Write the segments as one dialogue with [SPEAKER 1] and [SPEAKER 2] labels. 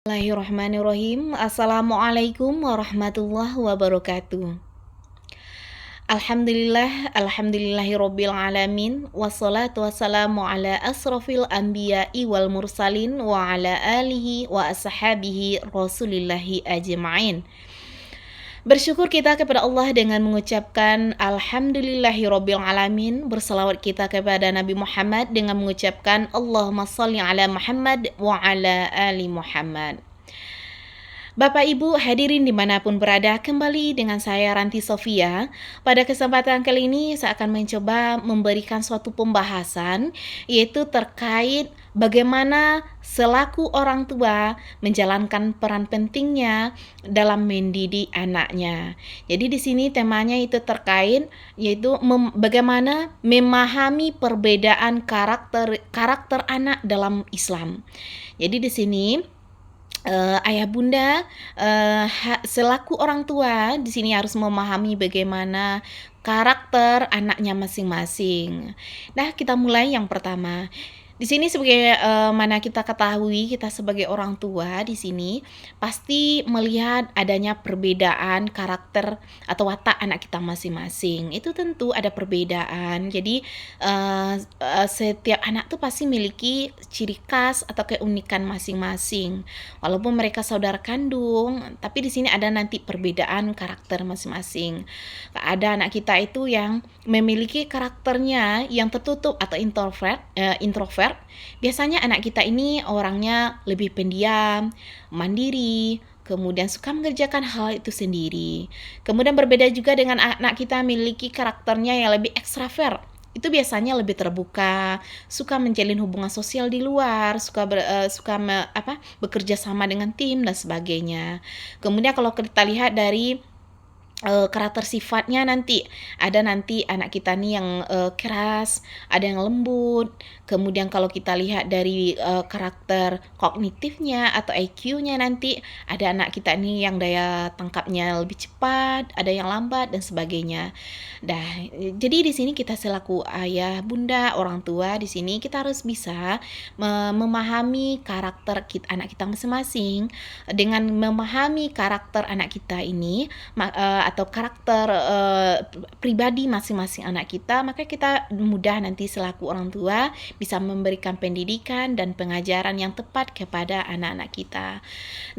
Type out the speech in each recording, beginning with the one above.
[SPEAKER 1] Bismillahirrahmanirrahim. Assalamualaikum warahmatullahi wabarakatuh. Alhamdulillahirabbil alamin wassalatu wassalamu ala asrofil anbiya'i wal mursalin wa ala alihi wa ashabihi rasulillahi ajma'in. Bersyukur kita kepada Allah dengan mengucapkan Alhamdulillahirabbil alamin. Berselawat kita kepada Nabi Muhammad dengan mengucapkan Allahumma shalli ala Muhammad wa ala ali Muhammad. Bapak Ibu hadirin dimanapun berada, kembali dengan saya Ranti Sofia. Pada kesempatan kali ini saya akan mencoba memberikan suatu pembahasan, yaitu terkait bagaimana selaku orang tua menjalankan peran pentingnya dalam mendidik anaknya. Jadi di sini temanya itu terkait yaitu bagaimana memahami perbedaan karakter anak dalam Islam. Jadi di sini ayah bunda selaku orang tua di sini harus memahami bagaimana karakter anaknya masing-masing. Nah, kita mulai yang pertama. Di sini sebagai mana kita ketahui, kita sebagai orang tua di sini pasti melihat adanya perbedaan karakter atau watak anak kita masing-masing. Itu tentu ada perbedaan. Jadi setiap anak tuh pasti memiliki ciri khas atau keunikan masing-masing. Walaupun mereka saudara kandung, tapi di sini ada nanti perbedaan karakter masing-masing. Ada anak kita itu yang memiliki karakternya yang tertutup atau introvert. Biasanya anak kita ini orangnya lebih pendiam, mandiri, kemudian suka mengerjakan hal itu sendiri. Kemudian berbeda juga dengan anak kita memiliki karakternya yang lebih ekstrovert. Itu biasanya lebih terbuka, suka menjalin hubungan sosial di luar, bekerja sama dengan tim dan sebagainya. Kemudian kalau kita lihat dari karakter sifatnya nanti ada nanti anak kita nih yang keras, ada yang lembut. Kemudian kalau kita lihat dari karakter kognitifnya atau IQ-nya nanti ada anak kita nih yang daya tangkapnya lebih cepat, ada yang lambat dan sebagainya. Nah, jadi di sini kita selaku ayah, bunda, orang tua di sini kita harus bisa memahami karakter anak kita masing-masing. Dengan memahami karakter anak kita ini atau karakter pribadi masing-masing anak kita, maka kita mudah nanti selaku orang tua bisa memberikan pendidikan dan pengajaran yang tepat kepada anak-anak kita.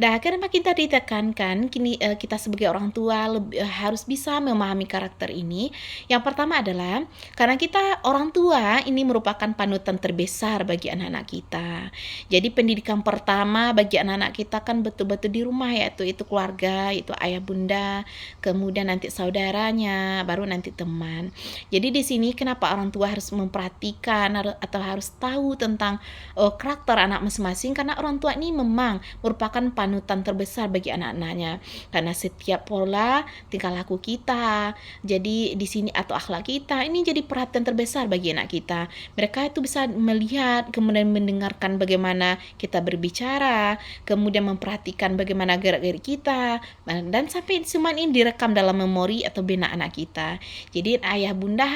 [SPEAKER 1] Nah, kenapa kita ditekankan kita sebagai orang tua harus bisa memahami karakter ini? Yang pertama adalah karena kita orang tua ini merupakan panutan terbesar bagi anak-anak kita. Jadi pendidikan pertama bagi anak-anak kita kan betul-betul di rumah, yaitu keluarga, itu ayah bunda, kemudian nanti saudaranya, baru nanti teman. Jadi di sini kenapa orang tua harus memperhatikan atau harus tahu tentang karakter anak masing-masing, karena orang tua ini memang merupakan panutan terbesar bagi anak-anaknya. Karena setiap pola tingkah laku kita, jadi di sini atau akhlak kita ini jadi perhatian terbesar bagi anak kita. Mereka itu bisa melihat, kemudian mendengarkan bagaimana kita berbicara, kemudian memperhatikan bagaimana gerak-gerik kita, dan sampai semua ini direkam dalam memori atau benak anak kita. Jadi ayah bunda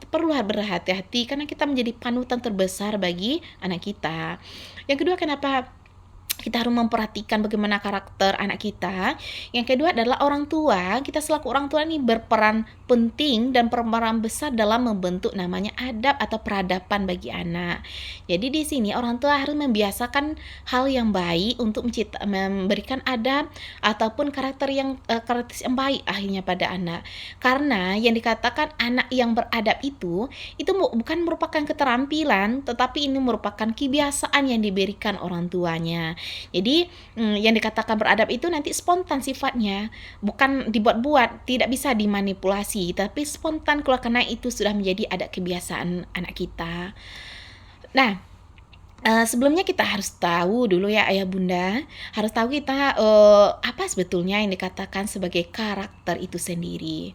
[SPEAKER 1] perlu berhati-hati karena kita menjadi panutan terbesar bagi anak kita. Yang kedua, kenapa kita harus memperhatikan bagaimana karakter anak kita? Yang kedua adalah orang tua. Kita selaku orang tua ini berperan penting dan berperan besar dalam membentuk namanya adab atau peradaban bagi anak. Jadi di sini orang tua harus membiasakan hal yang baik untuk memberikan adab ataupun karakter yang baik akhirnya pada anak. Karena yang dikatakan anak yang beradab itu bukan merupakan keterampilan, tetapi ini merupakan kebiasaan yang diberikan orang tuanya. Jadi yang dikatakan beradab itu nanti spontan sifatnya, bukan dibuat-buat, tidak bisa dimanipulasi, tapi spontan karena itu sudah menjadi adat kebiasaan anak kita. Nah, sebelumnya kita harus tahu dulu ya ayah bunda, harus tahu kita apa sebetulnya yang dikatakan sebagai karakter itu sendiri.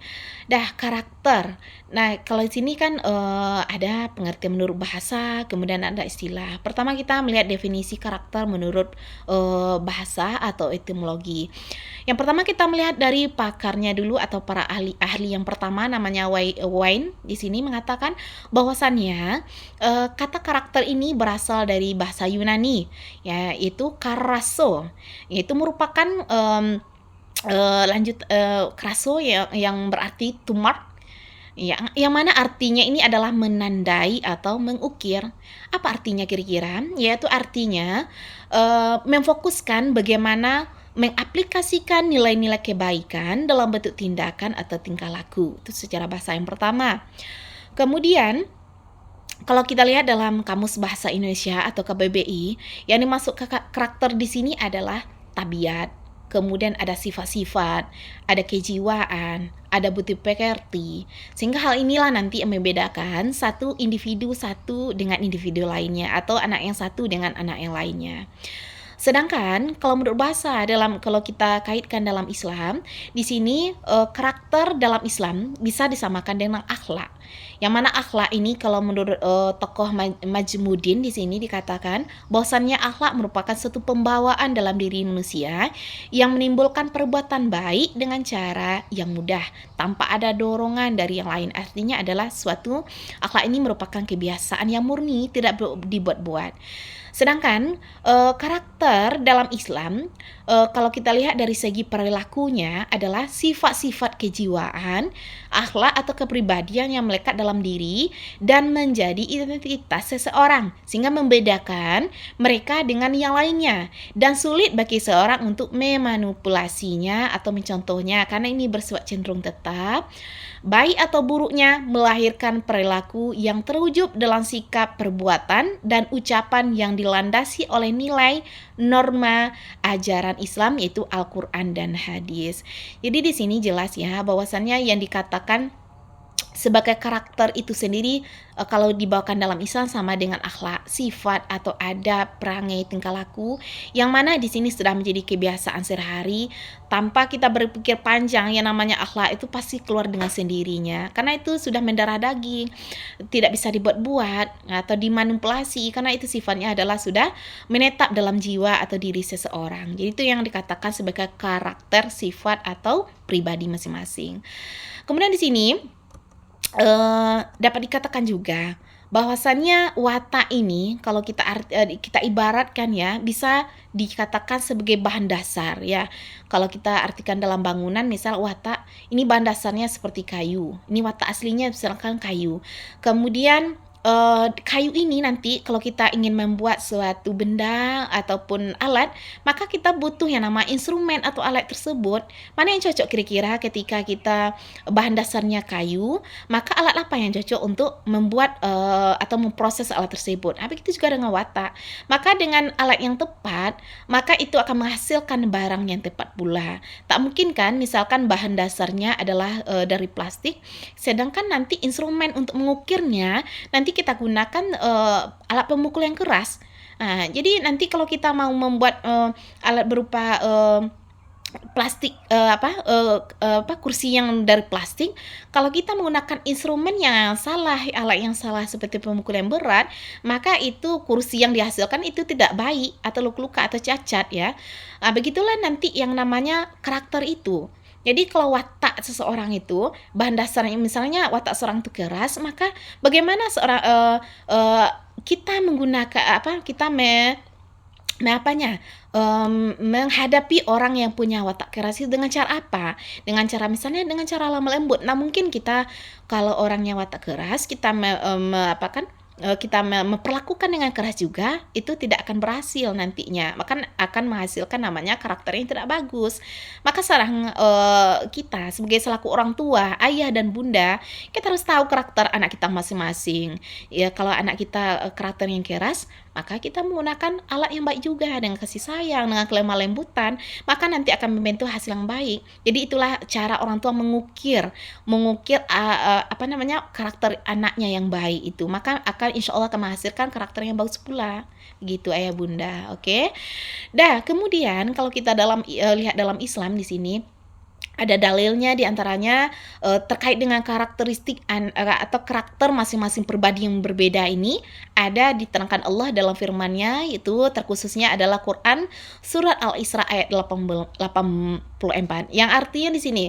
[SPEAKER 1] Karakter Nah, kalau di sini kan, ada pengertian menurut bahasa, kemudian ada istilah. Pertama kita melihat definisi karakter menurut, bahasa atau etimologi. Yang pertama kita melihat dari pakarnya dulu atau para ahli yang pertama namanya Wayne di sini mengatakan bahwasannya, kata karakter ini berasal dari bahasa Yunani, yaitu karasso, yaitu merupakan, kraso yang berarti to mark, yang mana artinya ini adalah menandai atau mengukir. Apa artinya kira-kira? Yaitu artinya, memfokuskan bagaimana mengaplikasikan nilai-nilai kebaikan dalam bentuk tindakan atau tingkah laku. Itu secara bahasa yang pertama. Kemudian, kalau kita lihat dalam Kamus Bahasa Indonesia atau KBBI, yang dimasuk ke karakter di sini adalah tabiat, kemudian ada sifat-sifat, ada kejiwaan, ada budi pekerti. Sehingga hal inilah nanti yang membedakan satu individu satu dengan individu lainnya atau anak yang satu dengan anak yang lainnya. Sedangkan kalau menurut bahasa kalau kita kaitkan dalam Islam, di sini karakter dalam Islam bisa disamakan dengan akhlak. Yang mana akhlak ini kalau menurut tokoh Majmuddin di sini dikatakan bahwasannya akhlak merupakan satu pembawaan dalam diri manusia yang menimbulkan perbuatan baik dengan cara yang mudah tanpa ada dorongan dari yang lain. Artinya adalah suatu akhlak ini merupakan kebiasaan yang murni, tidak dibuat-buat. Sedangkan karakter dalam Islam, kalau kita lihat dari segi perilakunya adalah sifat-sifat kejiwaan, akhlak atau kepribadian yang melekat dalam diri dan menjadi identitas seseorang sehingga membedakan mereka dengan yang lainnya dan sulit bagi seorang untuk memanipulasinya atau mencontohnya karena ini bersifat cenderung tetap. Baik atau buruknya melahirkan perilaku yang terwujud dalam sikap, perbuatan, dan ucapan yang dilandasi oleh nilai, norma, ajaran Islam yaitu Al-Quran dan hadis. Jadi di sini jelas ya bahwasannya yang dikatakan sebagai karakter itu sendiri kalau dibawakan dalam Islam sama dengan akhlak, sifat atau adab, perangai, tingkah laku yang mana di sini sudah menjadi kebiasaan sehari-hari tanpa kita berpikir panjang. Yang namanya akhlak itu pasti keluar dengan sendirinya karena itu sudah mendarah daging, tidak bisa dibuat-buat atau dimanipulasi karena itu sifatnya adalah sudah menetap dalam jiwa atau diri seseorang. Jadi itu yang dikatakan sebagai karakter, sifat atau pribadi masing-masing. Kemudian di sini dapat dikatakan juga bahwasannya watak ini kalau kita ibaratkan ya bisa dikatakan sebagai bahan dasar ya. Kalau kita artikan dalam bangunan misal watak ini bahan dasarnya seperti kayu. Ini watak aslinya misalkan kayu. Kemudian kayu ini nanti kalau kita ingin membuat suatu benda ataupun alat, maka kita butuh yang nama instrumen atau alat tersebut. Mana yang cocok kira-kira ketika kita bahan dasarnya kayu, maka alat apa yang cocok untuk membuat atau memproses alat tersebut. Begitu juga dengan watak. Maka dengan alat yang tepat, maka itu akan menghasilkan barang yang tepat pula. Tak mungkin kan misalkan bahan dasarnya adalah dari plastik, sedangkan nanti instrumen untuk mengukirnya nanti kita gunakan alat pemukul yang keras. Jadi nanti kalau kita mau membuat alat berupa plastik kursi yang dari plastik, kalau kita menggunakan instrumen yang salah, alat yang salah seperti pemukul yang berat, maka itu kursi yang dihasilkan itu tidak baik atau luka-luka atau cacat ya. Begitulah nanti yang namanya karakter itu. Jadi kalau watak seseorang itu bahan dasarnya misalnya watak seorang itu keras, maka bagaimana seorang kita menggunakan menghadapi orang yang punya watak keras itu dengan cara apa? Dengan cara misalnya dengan cara lemah lembut. Nah mungkin kita kalau orangnya watak keras kita kita memperlakukan dengan keras juga itu tidak akan berhasil nantinya, maka akan menghasilkan namanya karakter yang tidak bagus. Maka sekarang kita sebagai selaku orang tua, ayah dan bunda, kita harus tahu karakter anak kita masing-masing. Ya kalau anak kita karakter yang keras, maka kita menggunakan alat yang baik juga dengan kasih sayang, dengan kelemah lembutan, maka nanti akan membentuk hasil yang baik. Jadi itulah cara orang tua mengukir karakter anaknya yang baik itu, maka akan insya Allah akan menghasilkan karakter yang bagus pula. Gitu ayah bunda, oke? Kemudian kalau kita lihat dalam Islam di sini Ada dalilnya, di antaranya terkait dengan karakteristik atau karakter masing-masing pribadi yang berbeda ini ada diterangkan Allah dalam firman-Nya, yaitu terkhususnya adalah Quran surat Al-Isra ayat 84, yang artinya di sini,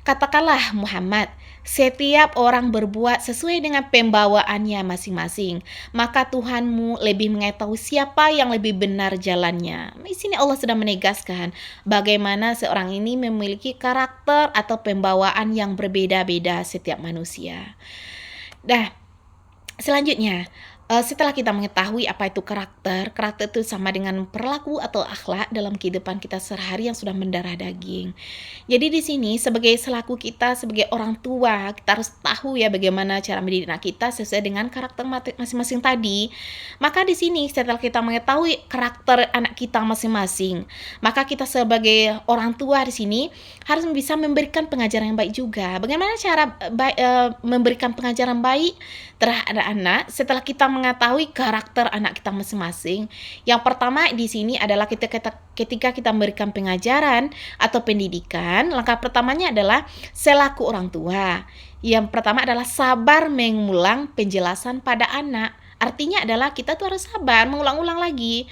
[SPEAKER 1] katakanlah Muhammad, setiap orang berbuat sesuai dengan pembawaannya masing-masing, maka Tuhanmu lebih mengetahui siapa yang lebih benar jalannya. Di sini Allah sedang menegaskan bagaimana seorang ini memiliki karakter atau pembawaan yang berbeda-beda setiap manusia. Nah, selanjutnya, setelah kita mengetahui apa itu karakter itu sama dengan perilaku atau akhlak dalam kehidupan kita sehari-hari yang sudah mendarah daging. Jadi di sini sebagai selaku kita sebagai orang tua, kita harus tahu ya bagaimana cara mendidik anak kita sesuai dengan karakter masing-masing tadi. Maka di sini setelah kita mengetahui karakter anak kita masing-masing, maka kita sebagai orang tua di sini harus bisa memberikan pengajaran yang baik juga. Bagaimana cara memberikan pengajaran baik terhadap anak setelah kita mengetahui karakter anak kita masing-masing? Yang pertama di sini adalah ketika kita memberikan pengajaran atau pendidikan, langkah pertamanya adalah selaku orang tua. Yang pertama adalah sabar mengulang penjelasan pada anak. Artinya adalah kita tuh harus sabar mengulang-ulang lagi.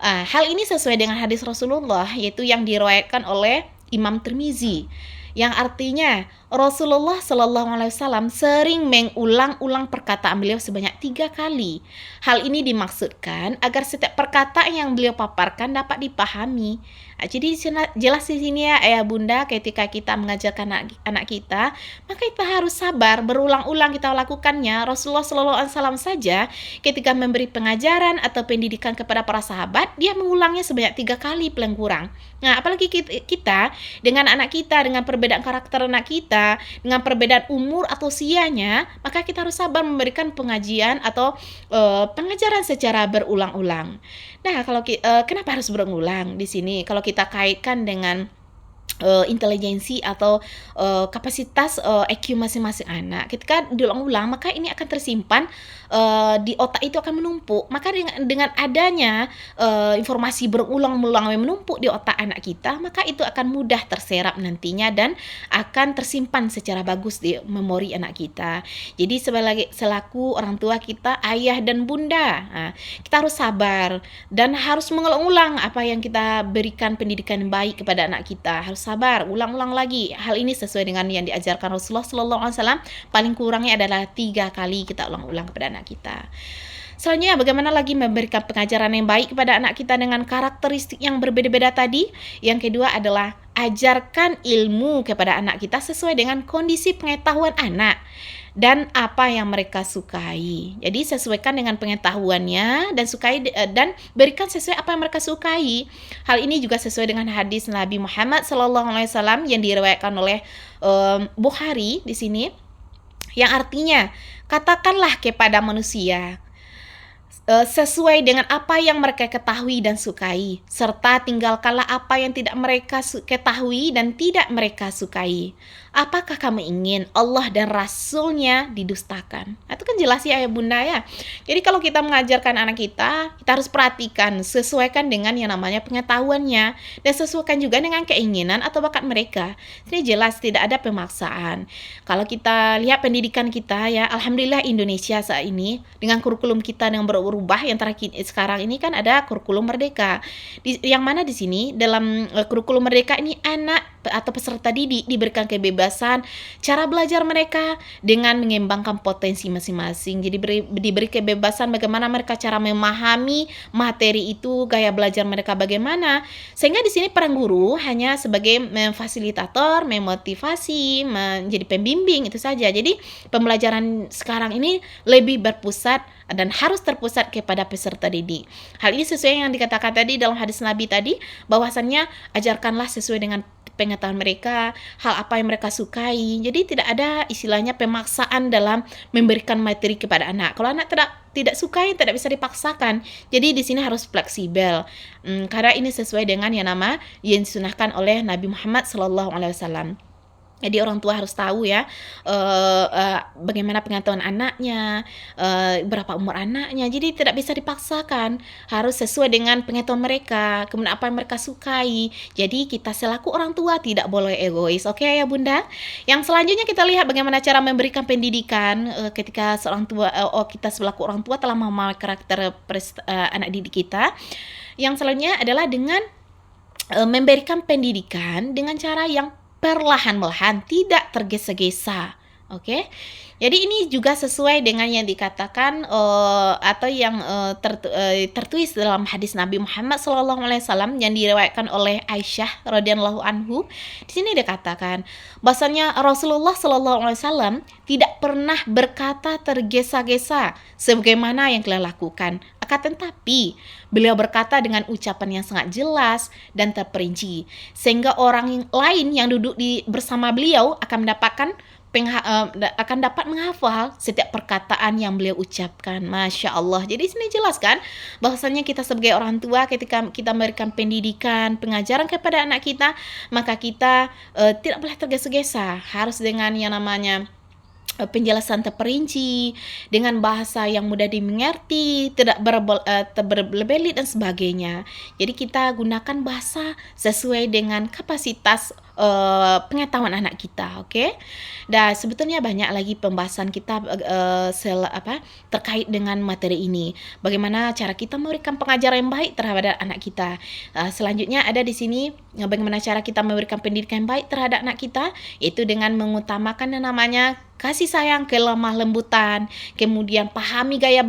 [SPEAKER 1] Hal ini sesuai dengan hadis Rasulullah, yaitu yang diriwayatkan oleh Imam Tirmizi, yang artinya Rasulullah Shallallahu Alaihi Wasallam sering mengulang-ulang perkataan beliau sebanyak 3 kali. Hal ini dimaksudkan agar setiap perkataan yang beliau paparkan dapat dipahami. Jadi jelas di sini ya ayah bunda, ketika kita mengajarkan anak kita, maka kita harus sabar berulang-ulang kita lakukannya. Rasulullah Shallallahu Alaihi Wasallam saja ketika memberi pengajaran atau pendidikan kepada para sahabat, dia mengulangnya sebanyak 3 kali paling kurang. Nah, apalagi kita dengan anak kita, dengan perbedaan karakter anak kita, dengan perbedaan umur atau usianya, maka kita harus sabar memberikan pengajian atau pengajaran secara berulang-ulang. Nah, kenapa harus berulang di sini? Kalau kita kaitkan dengan intelijensi atau kapasitas IQ masing-masing anak, ketika diulang-ulang maka ini akan tersimpan di otak, itu akan menumpuk. Maka dengan adanya informasi berulang-ulang yang menumpuk di otak anak kita, maka itu akan mudah terserap nantinya dan akan tersimpan secara bagus di memori anak kita. Jadi selaku orang tua kita, ayah dan bunda, kita harus sabar dan harus mengulang-ulang apa yang kita berikan pendidikan yang baik kepada anak kita. Harus sabar, ulang-ulang lagi. Hal ini sesuai dengan yang diajarkan Rasulullah Sallallahu Alaihi Wasallam. Paling kurangnya adalah 3 kali kita ulang-ulang kepada anak kita. Selanjutnya, bagaimana lagi memberikan pengajaran yang baik kepada anak kita dengan karakteristik yang berbeda-beda tadi? Yang kedua adalah ajarkan ilmu kepada anak kita sesuai dengan kondisi pengetahuan anak dan apa yang mereka sukai. Jadi sesuaikan dengan pengetahuannya dan berikan sesuai apa yang mereka sukai. Hal ini juga sesuai dengan hadis Nabi Muhammad SAW yang diriwayatkan oleh Bukhari di sini, yang artinya katakanlah kepada manusia sesuai dengan apa yang mereka ketahui dan sukai, serta tinggalkanlah apa yang tidak mereka ketahui dan tidak mereka sukai. Apakah kamu ingin Allah dan Rasul-Nya didustakan? Itu kan jelas ya ayah bunda ya. Jadi kalau kita mengajarkan anak kita harus perhatikan, sesuaikan dengan yang namanya pengetahuannya dan sesuaikan juga dengan keinginan atau bakat mereka. Ini jelas tidak ada pemaksaan. Kalau kita lihat pendidikan kita ya, alhamdulillah Indonesia saat ini dengan kurikulum kita yang berubah, yang terakhir sekarang ini kan ada kurikulum merdeka. Yang mana di sini dalam kurikulum merdeka ini anak atau peserta didik diberikan kebebasan cara belajar mereka dengan mengembangkan potensi masing-masing. Jadi diberi kebebasan bagaimana mereka cara memahami materi itu, gaya belajar mereka bagaimana. Sehingga di sini peran guru hanya sebagai memfasilitator, memotivasi, menjadi pembimbing, itu saja. Jadi pembelajaran sekarang ini lebih berpusat dan harus terpusat kepada peserta didik. Hal ini sesuai yang dikatakan tadi dalam hadis Nabi tadi, bahwasannya ajarkanlah sesuai dengan pengetahuan mereka, hal apa yang mereka sukai. Jadi tidak ada istilahnya pemaksaan dalam memberikan materi kepada anak. Kalau anak tidak sukai, tidak bisa dipaksakan. Jadi di sini harus fleksibel. Karena ini sesuai dengan yang disunahkan oleh Nabi Muhammad SAW. Jadi orang tua harus tahu ya, bagaimana pengetahuan anaknya, berapa umur anaknya. Jadi tidak bisa dipaksakan, harus sesuai dengan pengetahuan mereka, kemudian apa yang mereka sukai. Jadi kita selaku orang tua tidak boleh egois, oke ya Bunda? Yang selanjutnya kita lihat bagaimana cara memberikan pendidikan ketika kita selaku orang tua telah memahami karakter anak didik kita. Yang selanjutnya adalah dengan memberikan pendidikan dengan cara yang perlahan-lahan, tidak tergesa-gesa. Oke, jadi ini juga sesuai dengan yang dikatakan atau yang tertulis dalam hadis Nabi Muhammad SAW yang diriwayatkan oleh Aisyah radhiyallahu anhu. Di sini dikatakan bahwasanya Rasulullah SAW tidak pernah berkata tergesa-gesa sebagaimana yang kita lakukan. Akan tetapi beliau berkata dengan ucapan yang sangat jelas dan terperinci, sehingga orang lain yang duduk bersama beliau akan dapat menghafal setiap perkataan yang beliau ucapkan. Masya Allah. Jadi sini jelaskan bahwasanya kita sebagai orang tua ketika kita memberikan pendidikan, pengajaran kepada anak kita, maka kita tidak boleh tergesa-gesa, harus dengan yang namanya penjelasan terperinci dengan bahasa yang mudah dimengerti, tidak berbelit-belit dan sebagainya. Jadi kita gunakan bahasa sesuai dengan kapasitas pengetahuan anak kita, oke? Dan sebetulnya banyak lagi pembahasan kita terkait dengan materi ini. Bagaimana cara kita memberikan pengajaran yang baik terhadap anak kita. Selanjutnya ada di sini bagaimana cara kita memberikan pendidikan yang baik terhadap anak kita, yaitu dengan mengutamakan yang namanya kasih sayang, kelemah lembutan, kemudian pahami gaya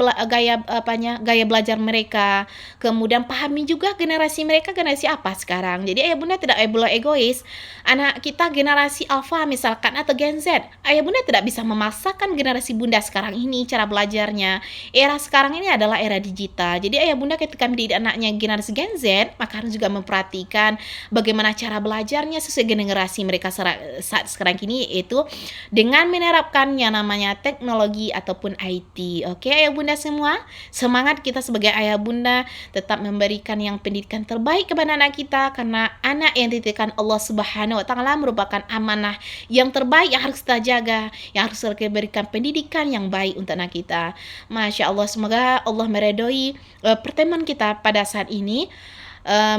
[SPEAKER 1] belajar mereka, kemudian pahami juga generasi mereka generasi apa sekarang. Jadi ayah bunda tidak boleh egois. Anak kita generasi alpha misalkan atau Gen Z, ayah bunda tidak bisa memaksakan generasi bunda sekarang ini cara belajarnya. Era sekarang ini adalah era digital. Jadi ayah bunda ketika mendidik anaknya generasi Gen Z, maka harus juga memperhatikan bagaimana cara belajarnya sesuai generasi mereka saat sekarang ini, yaitu dengan menerapkan yang namanya teknologi ataupun IT. Oke ayah bunda semua, semangat kita sebagai ayah bunda tetap memberikan yang pendidikan terbaik kepada anak kita, karena anak yang dititipkan Allah Subhanahu wa taala merupakan amanah yang terbaik yang harus kita jaga, yang harus kita berikan pendidikan yang baik untuk anak kita. Masya Allah, semoga Allah meridhoi pertemuan kita pada saat ini.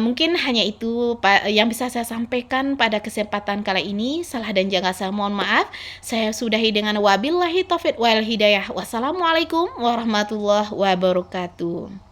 [SPEAKER 1] Mungkin hanya itu yang bisa saya sampaikan pada kesempatan kali ini. Salah dan jangan saya mohon maaf. Saya sudahi dengan wabillahi taufiq wal hidayah. Wassalamualaikum warahmatullahi wabarakatuh.